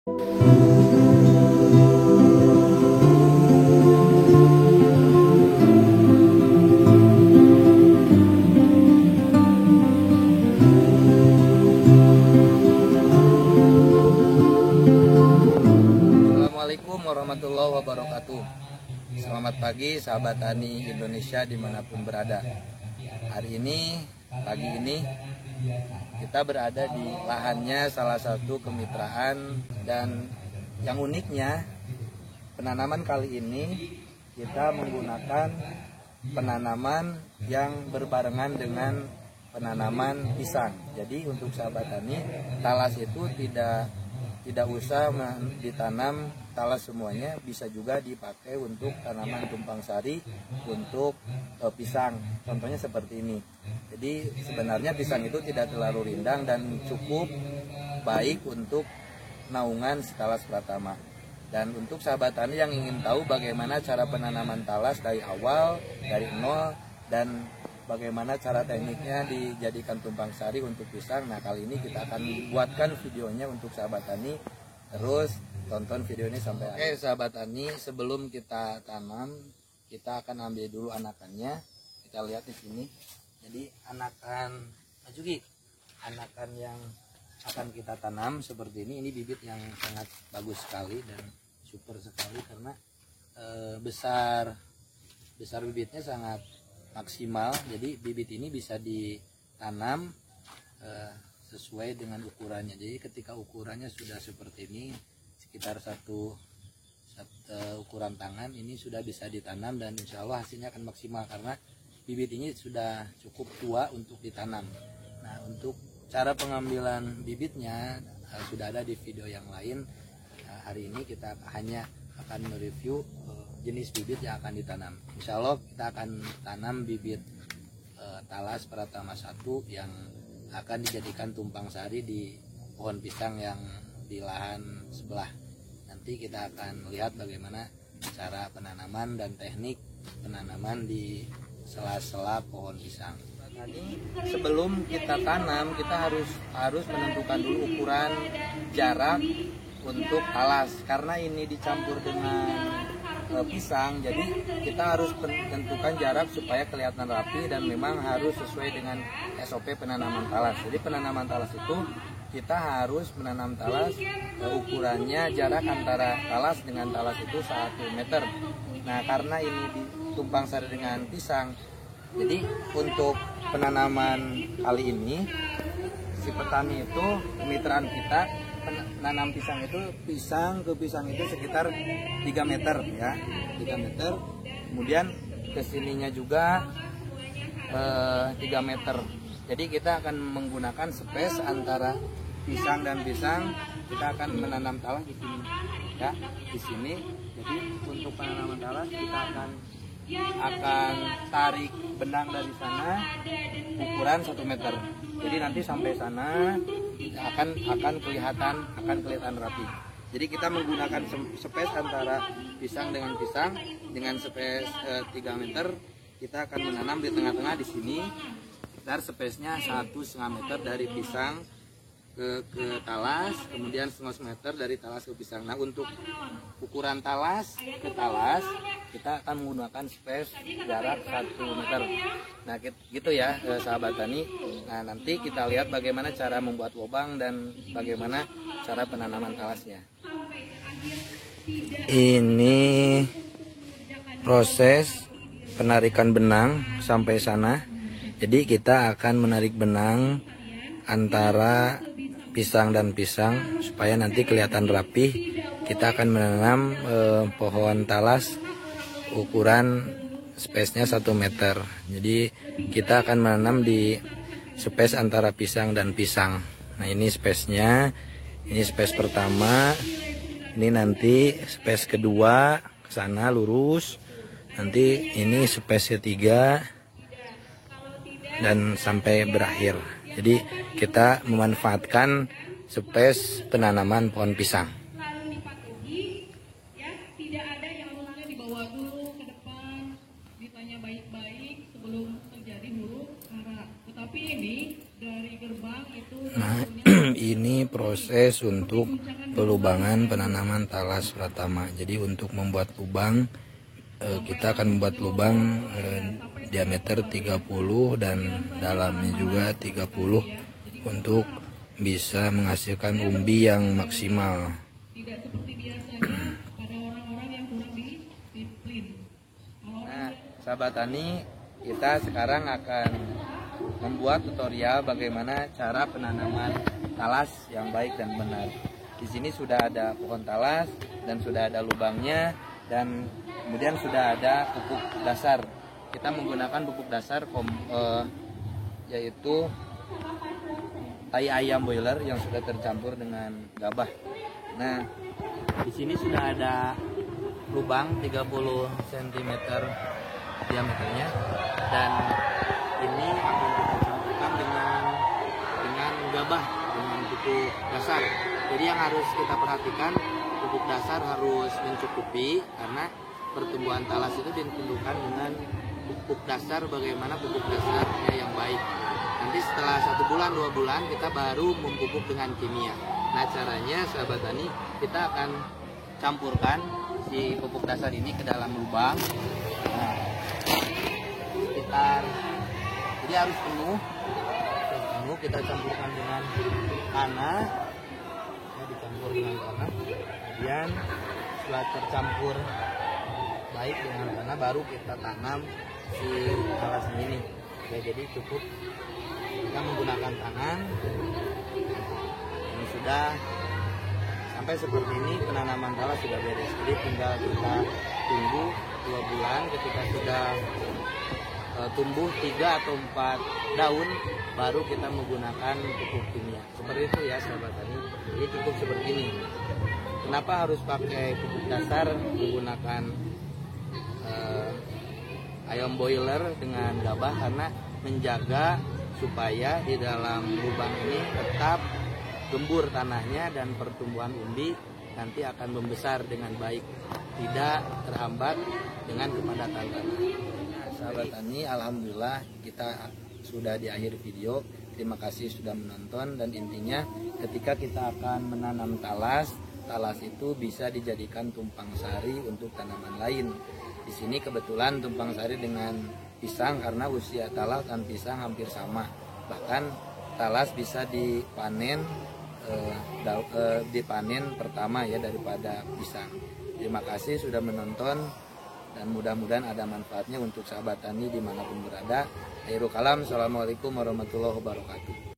Assalamualaikum warahmatullahi wabarakatuh. Selamat pagi sahabat tani Indonesia dimanapun berada. Hari ini, pagi ini kita berada di lahannya salah satu kemitraan, dan yang uniknya penanaman kali ini kita menggunakan penanaman yang berbarengan dengan penanaman pisang. Jadi untuk sahabat tani, talas itu tidak usah ditanam talas semuanya, bisa juga dipakai untuk tanaman tumpang sari untuk pisang. Contohnya seperti ini. Jadi sebenarnya pisang itu tidak terlalu rindang dan cukup baik untuk naungan talas pratama. Dan untuk sahabat tani yang ingin tahu bagaimana cara penanaman talas dari awal, dari nol, dan bagaimana cara tekniknya dijadikan tumpang sari untuk pisang, nah kali ini kita akan buatkan videonya untuk sahabat tani. Terus tonton video ini sampai akhir. Oke sahabat tani, sebelum kita tanam, kita akan ambil dulu anakannya. Kita lihat di sini. Jadi anakan anakan yang akan kita tanam seperti ini bibit yang sangat bagus sekali dan super sekali karena besar bibitnya sangat maksimal. Jadi bibit ini bisa ditanam sesuai dengan ukurannya. Jadi ketika ukurannya sudah seperti ini, sekitar satu ukuran tangan, ini sudah bisa ditanam dan insya Allah hasilnya akan maksimal karena bibit ini sudah cukup tua untuk ditanam. Nah, untuk cara pengambilan bibitnya sudah ada di video yang lain. Hari ini kita hanya akan mereview jenis bibit yang akan ditanam. Insya Allah kita akan tanam bibit talas pratama 1 yang akan dijadikan tumpang sari di pohon pisang yang di lahan sebelah. Nanti kita akan lihat bagaimana cara penanaman dan teknik penanaman di sela-sela pohon pisang. Tadi sebelum kita tanam, kita harus menentukan dulu ukuran jarak untuk talas karena ini dicampur dengan pisang, jadi kita harus tentukan jarak supaya kelihatan rapi dan memang harus sesuai dengan SOP penanaman talas. Jadi penanaman talas itu kita harus menanam talas ukurannya jarak antara talas dengan talas itu 1 meter. Nah karena ini ditumpang sari dengan pisang, jadi untuk penanaman kali ini si petani itu, kemitraan kita menanam pisang itu pisang ke pisang itu sekitar 3 meter ya, 3 meter. Kemudian kesininya juga 3 meter. Jadi kita akan menggunakan space antara pisang dan pisang. Kita akan menanam talas di sini ya, di sini. Jadi untuk penanaman talas kita akan tarik benang dari sana ukuran 1 meter. Jadi nanti sampai sana akan kelihatan rapi. Jadi kita menggunakan space antara pisang dengan pisang dengan space 3 meter. Kita akan menanam di tengah-tengah di sini. Sekitar space-nya 1,5 meter dari pisang ke talas, kemudian 1,5 meter dari talas ke pisang. Nah untuk ukuran talas ke talas kita akan menggunakan space jarak 1 meter. Nah gitu ya sahabat tani. Nah nanti kita lihat bagaimana cara membuat lubang dan bagaimana cara penanaman talasnya. Ini proses penarikan benang sampai sana. Jadi kita akan menarik benang antara pisang dan pisang supaya nanti kelihatan rapi. Kita akan menanam pohon talas ukuran space-nya 1 meter. Jadi kita akan menanam di space antara pisang dan pisang. Nah ini space-nya, ini space pertama, ini nanti space kedua ke sana lurus, nanti ini space ketiga dan sampai berakhir. Jadi kita memanfaatkan space penanaman pohon pisang. Tidak ada yang mulanya dibawa dulu ke depan, ditanya baik-baik sebelum terjadi huru hara. Tetapi ini dari gerbang itu. Nah, ini proses untuk pelubangan penanaman talas pratama. Jadi untuk membuat lubang, kita akan membuat lubang diameter 30 dan dalamnya juga 30 untuk bisa menghasilkan umbi yang maksimal. Tidak seperti biasanya pada orang-orang yang kurang disiplin. Nah, sahabat tani, kita sekarang akan membuat tutorial bagaimana cara penanaman talas yang baik dan benar. Di sini sudah ada pohon talas dan sudah ada lubangnya, dan kemudian sudah ada pupuk dasar. Kita menggunakan pupuk dasar yaitu tai ayam boiler yang sudah tercampur dengan gabah. Nah, di sini sudah ada lubang 30 cm diameternya, dan ini akan kita campurkan dengan gabah, dengan pupuk dasar. Jadi yang harus kita perhatikan, pupuk dasar harus mencukupi, karena pertumbuhan talas itu ditentukan dengan pupuk dasar, bagaimana pupuk dasarnya yang baik. Nanti setelah 1 bulan 2 bulan kita baru memupuk dengan kimia. Nah, caranya sahabat tani, kita akan campurkan si pupuk dasar ini ke dalam lubang. Nah, jadi harus penuh kita campurkan dengan tanah, dicampur dengan tanah. Kemudian setelah tercampur baik dengan tanah, baru kita tanam si talas ini. Ya, jadi cukup kita menggunakan tangan. Ini sudah sampai seperti ini, penanaman talas sudah beres. Jadi tinggal kita tunggu 2 bulan. Ketika sudah tumbuh 3 atau 4 daun, baru kita menggunakan pupuk kimia. Seperti itu ya sahabat tani. Jadi cukup seperti ini. Kenapa harus pakai pupuk dasar menggunakan ayam boiler dengan gabah? Karena menjaga supaya di dalam lubang ini tetap gembur tanahnya, dan pertumbuhan umbi nanti akan membesar dengan baik, tidak terhambat dengan kepadatan tanah. Sahabat tani, alhamdulillah kita sudah di akhir video. Terima kasih sudah menonton, dan intinya ketika kita akan menanam talas itu bisa dijadikan tumpang sari untuk tanaman lain. Di sini kebetulan tumpang sari dengan pisang, karena usia talas dan pisang hampir sama. Bahkan talas bisa dipanen pertama ya daripada pisang. Terima kasih sudah menonton, dan mudah-mudahan ada manfaatnya untuk sahabat tani dimanapun berada. Akhirul kalam, assalamualaikum warahmatullahi wabarakatuh.